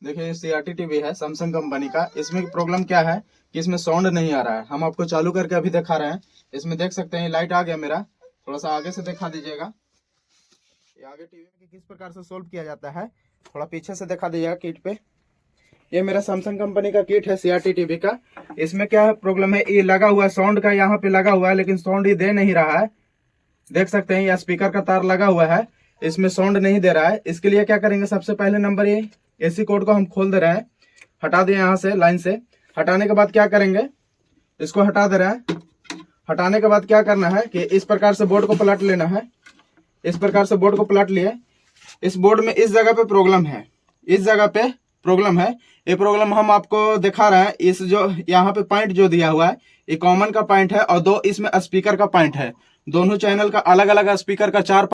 देखिए CRT TV है Samsung company का। इसमें प्रॉब्लम क्या है कि इसमें साउंड नहीं आ रहा है। हम आपको चालू करके अभी दिखा रहे हैं। इसमें देख सकते हैं लाइट आ गया मेरा। थोड़ा सा आगे से दिखा दीजिएगा। ये आगे टीवी में किस प्रकार से सोल्व किया जाता है, थोड़ा पीछे से दिखा दीजिएगा किट पे। ये मेरा सैमसंग कंपनी का किट है CRT टीवी का। इसमें क्या प्रॉब्लम है, ये लगा हुआ है साउंड का, यहाँ पे लगा हुआ है लेकिन साउंड ये दे नहीं रहा है। देख सकते हैं ये स्पीकर का तार लगा हुआ है, इसमें साउंड नहीं दे रहा है। इसके लिए क्या करेंगे, सबसे पहले नंबर ये AC कोड को हम खोल दे रहे हैं, हटा दिए यहाँ से लाइन से। हटाने के बाद क्या करेंगे, इसको हटा दे रहे हैं। हटाने के बाद क्या करना है कि इस प्रकार से बोर्ड को पलट लेना है। इस प्रकार से बोर्ड को पलट लिए। इस बोर्ड में इस जगह पे प्रॉब्लम है, इस जगह पे प्रॉब्लम है। ये प्रॉब्लम हम आपको दिखा रहे हैं। इस जो यहाँ पे पॉइंट जो दिया हुआ है ये कॉमन का पॉइंट है और दो इसमें स्पीकर का पॉइंट है। दोनों चैनल का अलग अलग स्पीकर का 4